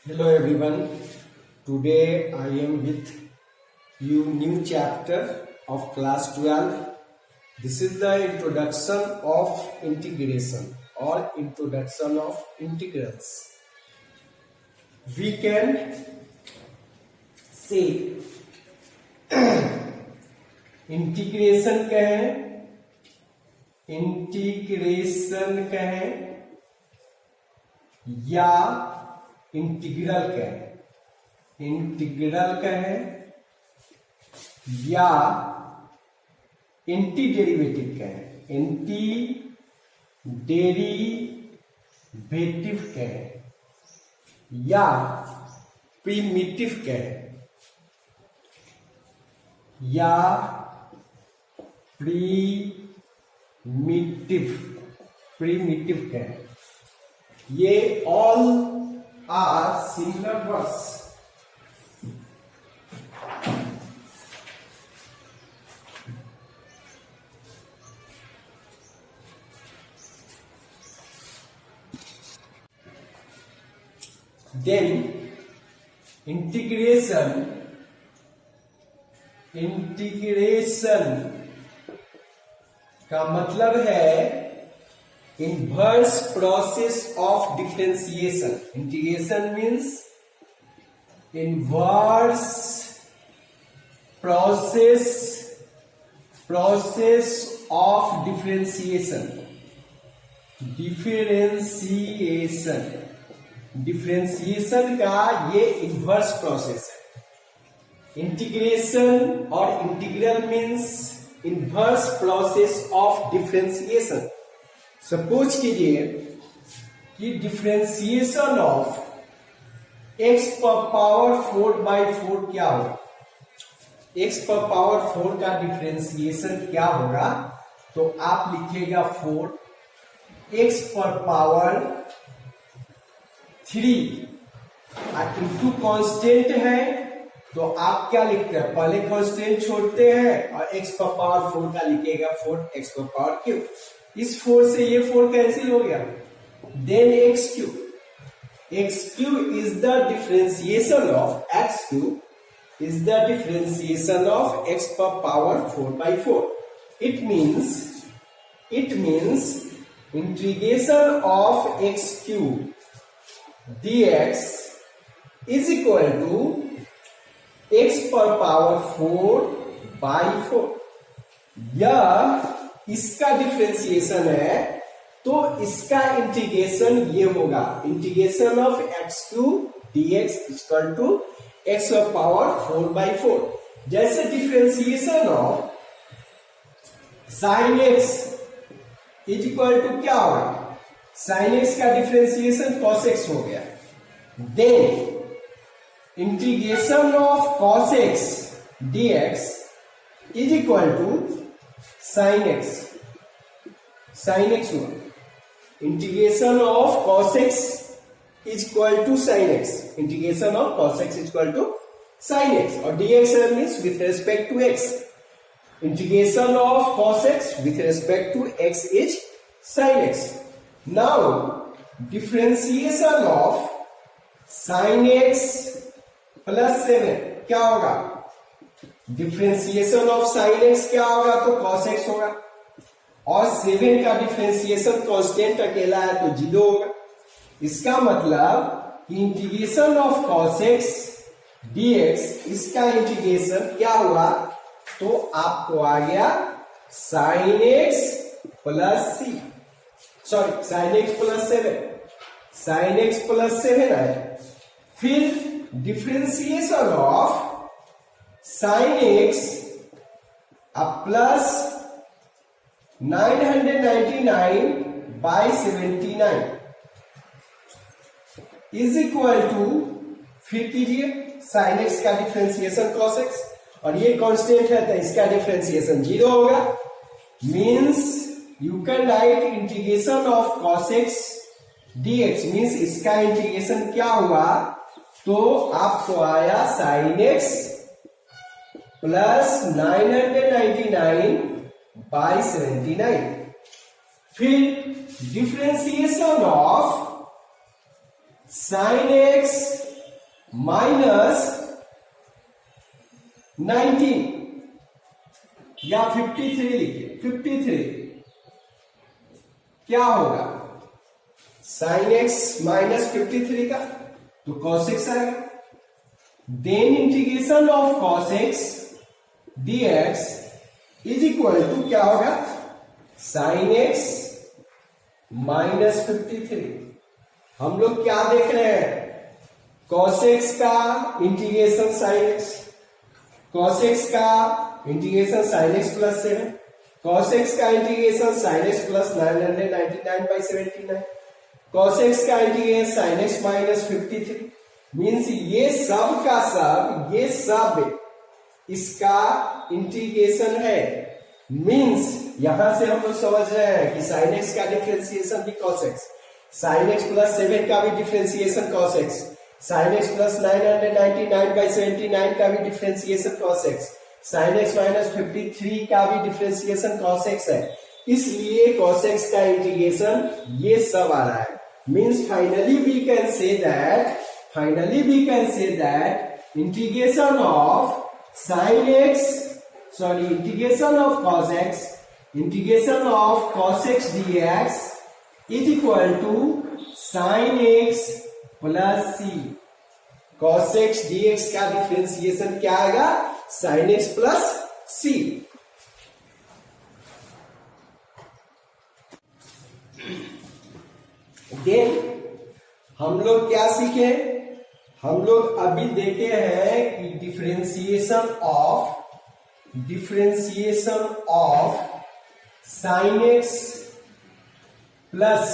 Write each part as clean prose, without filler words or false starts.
Hello everyone. Today I am with you new chapter of class 12. This is the introduction of integration or introduction of integrals. We can say integration कहें, integration कहें या integral कहें, integral कहें या antiderivative कहें, antiderivative कहें या primitive कहें या प्रीमिटिव कहें, ये all are similar words. Then integration का मतलब है inverse process of differentiation. Integration means inverse process of differentiation. Differentiation का ये इनवर्स प्रोसेस है. इंटीग्रेशन और integral means inverse process of differentiation. Suppose कीजिए कि डिफरेंशिएशन ऑफ x पर पावर 4/4 क्या होगा. x पर पावर 4 का डिफरेंशिएशन क्या होगा, तो आप लिखिएगा 4, x पर पावर 3 इंटू कांस्टेंट है, तो आप क्या लिखते हैं, पहले कांस्टेंट छोड़ते हैं और x पर पावर 4 का लिखिएगा 4x पर पावर क्यूब. इस 4 से ये 4 कैंसिल हो गया. Then x cube is the differentiation of x cube is the differentiation of x per power 4/4. It means integration of x cube dx is equal to x per power 4/4. यह इसका differentiation है, तो इसका integration ये होगा, integration of x cube dx equal to x पर power 4/4. जैसे differentiation of sin x is equal to क्या होगा, sin x का डिफरेंशिएशन cos x हो गया. Then integration of cos x dx is equal to sin x हुआ. Integration of cos x is equal to sin x, integration of cos x is equal to sin x, और dx means with respect to x. Integration of cos x with respect to x is sin x. Now differentiation of sin x plus 7 क्या होगा, differentiation of sin x क्या होगा, तो cos x होगा, और 7 का differentiation constant अकेला है तो 0 होगा. इसका मतलब integration of cos x dx, इसका इंटीग्रेशन क्या हुआ, तो आपको आ गया sin x plus sin x plus 7 है. फिर differentiation of sin x plus 999/79 is equal to, फिर कीजिए sin x का डिफरेंशिएशन cos x, और ये कांस्टेंट है तो इसका डिफरेंशिएशन 0 होगा. Means you can write integration of cos x dx means इसका इंटीग्रेशन क्या हुआ, तो आपको आया sin x प्लस 999/79. फिर differentiation of sin x minus 19 या 53 लिखिए, 53 क्या होगा? साइन एक्स माइनस 53 का तो कॉस एक्स आएगा। Then integration of cos x dx is equal to क्या होगा? Sine x minus 53। हम लोग क्या देख रहे हैं? कॉस एक्स का integration sine x, cos x का integration sine x plus 7, cos x का integration sine x plus 999/79, cos x का integration sine x minus 53। Means ये सब का सब, ये सब इसका इंटीग्रेशन है। मीन्स यहां से हम लोग समझ रहे हैं कि साइन एक्स का डिफरेंशिएशन भी cos x, sign x plus 7 का भी differentiation cos x, sign x plus 999/79 का भी differentiation cos x, sign x minus 53 का भी डिफरेंशिएशन कॉस एक्स है। इसलिए कॉस एक्स का इंटीग्रेशन ये सब आ रहा है। Means finally we can say that integration of sin x, integration of cos x dx is equal to sin x plus c। cos x dx का differentiation क्या आएगा? sin x plus c। Then हम लोग क्या सीखे? हम लोग अभी देखे हैं कि differentiation of sine x plus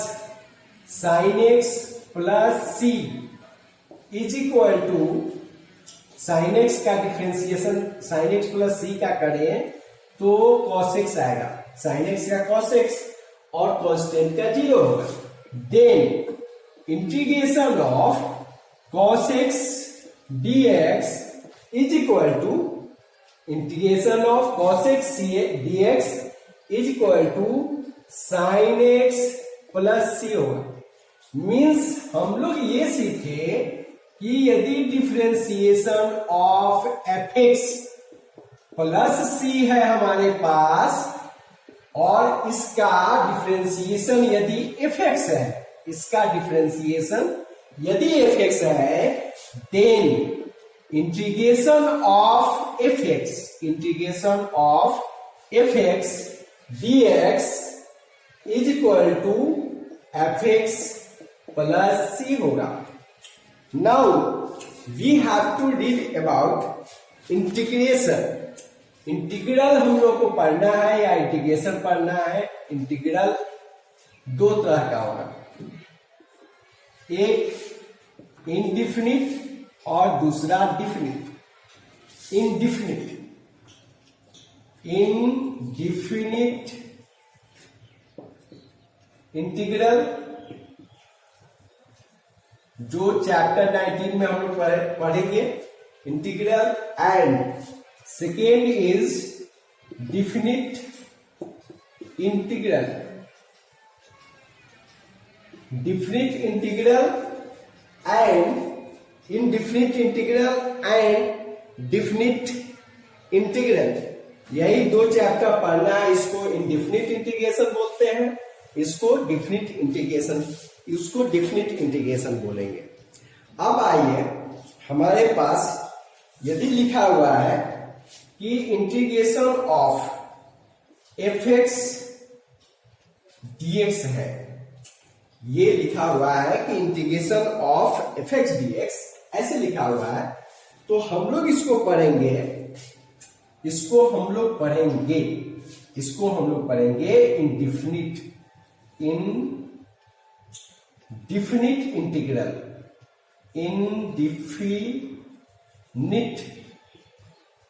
c is equal to, sine x का differentiation sine x plus c का करें तो कॉस एक्स आएगा, साइन एक्स का कॉस एक्स और कांस्टेंट का 0 होगा। Then integration of cos x dx is equal to integration of cos x dx is equal to sin x plus c होगा। Means हम लोग ये सीखे कि यदि differentiation of fx plus c है हमारे पास और इसका डिफरेंशिएशन यदि fx है, इसका डिफरेंशिएशन यदि fx है, then integration of fx dx is equal to fx plus c होगा। Now we have to read about integration. Integral हम लोग को पढ़ना है या इंटीग्रेशन पढ़ना है? इंटीग्रल दो तरह का होगा, एक इनडिफिनिट और दूसरा डिफिनिट। इनडिफिनिट इंटीग्रल जो चैप्टर 19 में हम लोग पढ़ेंगे integral, and second is definite integral. Definite integral and indefinite integral and definite integral, यही दो चैप्टर पढ़ना है। इसको इनडिफिनिट इंटीग्रेशन बोलते हैं, इसको डिफिनिट इंटीग्रेशन बोलेंगे। अब आइए, हमारे पास यदि लिखा हुआ है कि इंटीग्रेशन ऑफ fx dx है, ये लिखा हुआ है कि इंटीग्रेशन ऑफ fx dx ऐसे लिखा हुआ है, तो हम लोग इसको पढ़ेंगे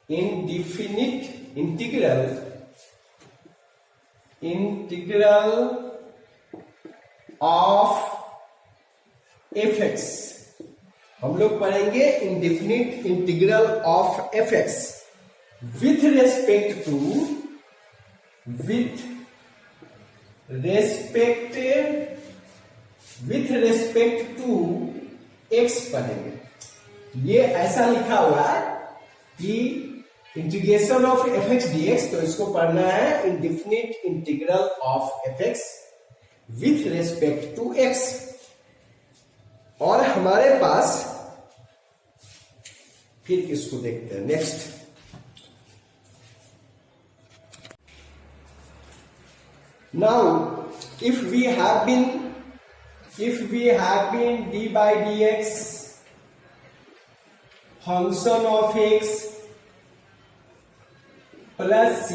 indefinite integral of fx, हम लोग पढ़ेंगे indefinite integral of fx with respect to x पढ़ेंगे। ये ऐसा लिखा हुआ है कि integration of f x d x, तो इसको पढ़ना है indefinite integral of f x with respect to x. और हमारे पास फिर किसको देखते हैं next. Now, if we have been d by dx function of x plus c,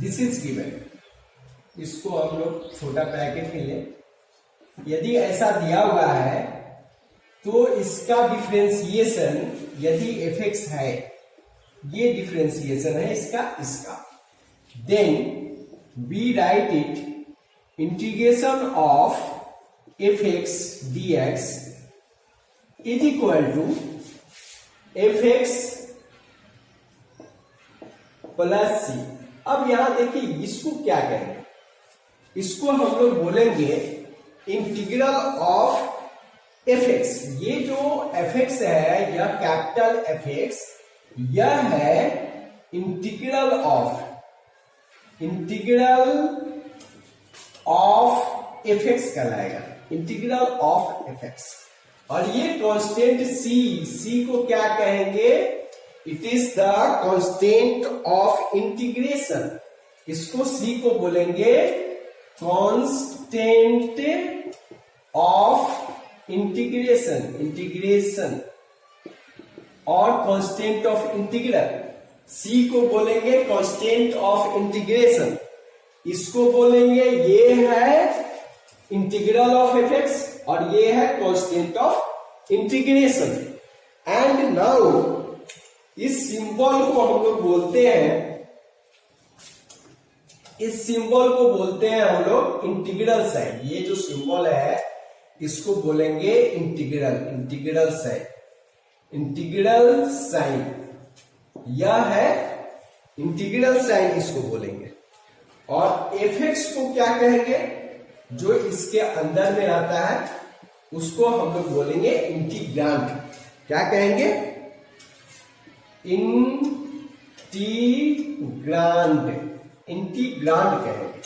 this is given, इसको हम लोग छोटा ब्रैकेट में ले, यदि ऐसा दिया हुआ है तो इसका डिफरेंशिएशन यदि एफ एक्स है, ये डिफरेंशिएशन है इसका, then we write it integration of fx dx is equal to fx plus c. अब यहां देखिए इसको क्या कहेंगे, इसको हम लोग बोलेंगे इंटीग्रल ऑफ एफ एक्स। ये जो एफ एक्स है यह कैपिटल एफ एक्स, यह है इंटीग्रल ऑफ एफ एक्स कहलाएगा, इंटीग्रल ऑफ एफ एक्स। और ये कांस्टेंट सी को क्या कहेंगे, it is the constant of integration, इसको सी को बोलेंगे कांस्टेंट ऑफ इंटीग्रेशन और कांस्टेंट ऑफ इंटीग्रल। सी को बोलेंगे कांस्टेंट ऑफ इंटीग्रेशन, इसको बोलेंगे ये है इंटीग्रल ऑफ एफ एक्स और ये है constant of integration. And now इस सिंबल को हम लोग बोलते हैं, इस सिंबल को बोलते हैं हम लोग इंटीग्रल साइन। ये जो सिंबल है इसको बोलेंगे इंटीग्रल साइन, यह है इंटीग्रल साइन, इसको बोलेंगे। और एफ एक्स को क्या कहेंगे, जो इसके अंदर में आता है उसको हम लोग बोलेंगे इंटीग्रांड। क्या कहेंगे, इंटीग्रांड कहेंगे,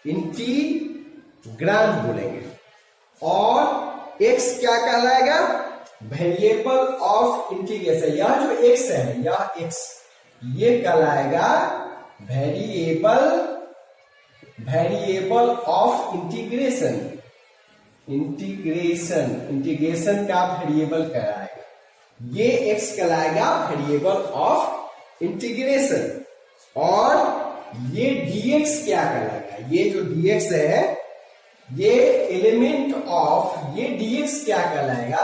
इंटीग्रांड बोलेंगे। और एक्स क्या कहलाएगा, वेरिएबल ऑफ इंटीग्रेशन। यह जो एक्स है, यह एक्स ये कहलाएगा वेरिएबल ऑफ इंटीग्रेशन का वेरिएबल कहलाएगा, ये एक्स कहलाएगा वेरिएबल ऑफ इंटीग्रेशन। और ये dx क्या कहलाएगा, ये जो dx है ये एलिमेंट ऑफ, ये dx क्या कहलाएगा,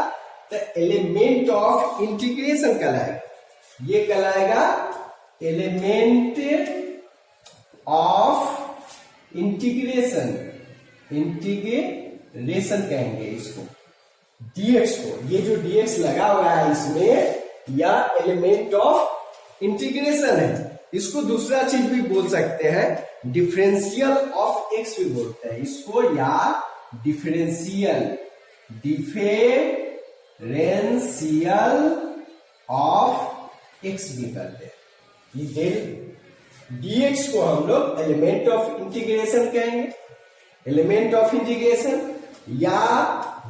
तो एलिमेंट ऑफ इंटीग्रेशन कहलाएगा, ये कहलाएगा एलिमेंट ऑफ इंटीग्रेशन कहेंगे इसको, dx को। ये जो dx लगा हुआ है इसमें यह एलिमेंट ऑफ इंटीग्रेशन है। इसको दूसरा चीज भी बोल सकते हैं, डिफरेंशियल ऑफ एक्स भी बोलते हैं इसको, या डिफरेंशियल ऑफ एक्स भी करते हैं। ये dx को हम लोग एलिमेंट ऑफ इंटीग्रेशन कहेंगे, एलिमेंट ऑफ इंटीग्रेशन या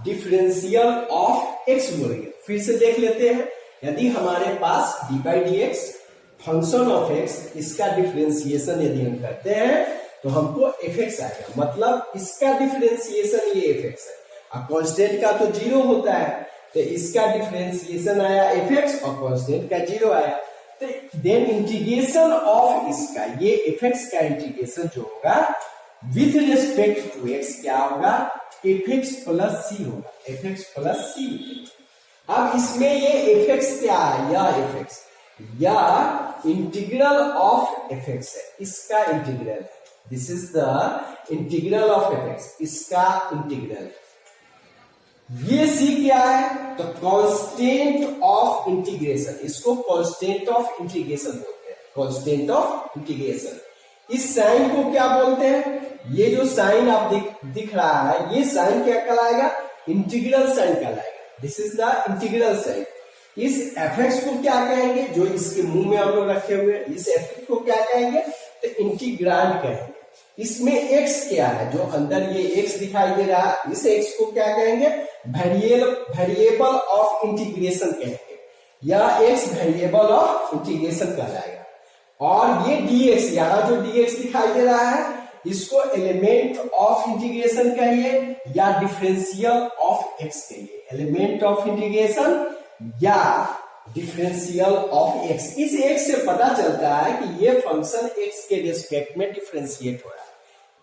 डिफरेंशियल ऑफ एक्स बोलेंगे। फिर से देख लेते हैं, यदि हमारे पास d by dx function of x, इसका डिफरेंशिएशन यदि हम करते हैं तो हमको एफ एक्स आएगा, मतलब इसका डिफरेंशिएशन ये एफ एक्स है। और कांस्टेंट का तो 0 होता है, तो इसका डिफरेंशिएशन आया एफ एक्स और कांस्टेंट का 0 आया, तो देन इंटीग्रेशन ऑफ इसका, ये एफ एक्स का इंटीग्रेशन जो होगा विथ रिस्पेक्ट टू एक्स क्या होगा, एफ एक्स प्लस सी होगा, एफ एक्स प्लस सी। अब इसमें ये एफ एक्स क्या है, या एफ एक्स या इंटीग्रल ऑफ एफ एक्स है, इसका इंटीग्रल है, this is the integral of f x, इसका इंटीग्रल। ये सी क्या है, तो कांस्टेंट ऑफ इंटीग्रेशन, इसको कांस्टेंट ऑफ इंटीग्रेशन बोलते हैं, कांस्टेंट ऑफ इंटीग्रेशन। इस साइन को क्या बोलते हैं, ये जो साइन आप दिख रहा है, ये साइन क्या कहलाएगा, इंटीग्रल साइन कहलाएगा, this is the integral sign. इस fx को क्या कहेंगे, जो इसके मुंह में हम लोग रखे हुए हैं, इस fx को क्या कहेंगे, तो इंटीग्रांड कहेंगे। इसमें x क्या है, जो अंदर ये x दिखाई दे रहा है, इस x को क्या कहेंगे, वेरिएबल ऑफ इंटीग्रेशन कहेंगे, या x वेरिएबल ऑफ इंटीग्रेशन कहलाएगा। और ये dx, यहां जो dx दिखाई दे रहा है, इसको एलिमेंट ऑफ इंटीग्रेशन कहिए या डिफरेंशियल ऑफ x कहिए, एलिमेंट ऑफ इंटीग्रेशन या डिफरेंशियल ऑफ x। इस x से पता चलता है कि ये फंक्शन x के रिस्पेक्ट में डिफरेंशिएट हो रहा है।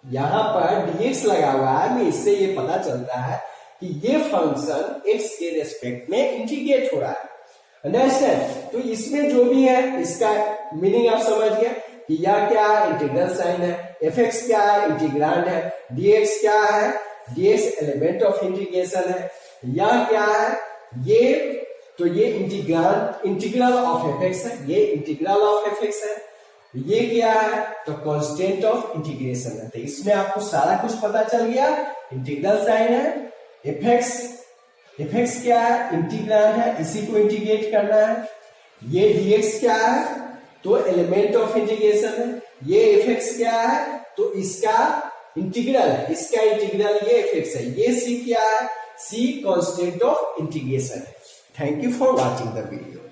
यहां पर dx लगा हुआ है, मैं इससे ये पता चलता है कि ये फंक्शन x के रिस्पेक्ट में इंटीग्रेट हो रहा है। अंडरस्टैंड? तो इसमें जो भी है इसका मीनिंग आप समझ गए कि यह क्या है, इंटीग्रल साइन है, fx क्या है, इंटीग्रांड है, dx क्या है, dx एलिमेंट ऑफ इंटीग्रेशन है, यह क्या है, ये तो ये इंटीग्रल ऑफ fx है, ये इंटीग्रल ऑफ fx है, ये क्या है, तो कांस्टेंट ऑफ इंटीग्रेशन है। तो इसमें आपको सारा कुछ पता चल गया। इंटीग्रल साइन है, fx क्या है, इंटीग्रांड है, इसी को इंटीग्रेट करना है, ये dx क्या है, तो एलिमेंट ऑफ इंटीग्रेशन है, ये fx क्या है, तो इसका इंटीग्रल है, इसका इंटीग्रल ये fx है, ये c क्या है, c कांस्टेंट ऑफ इंटीग्रेशन है। Thank you for watching the video.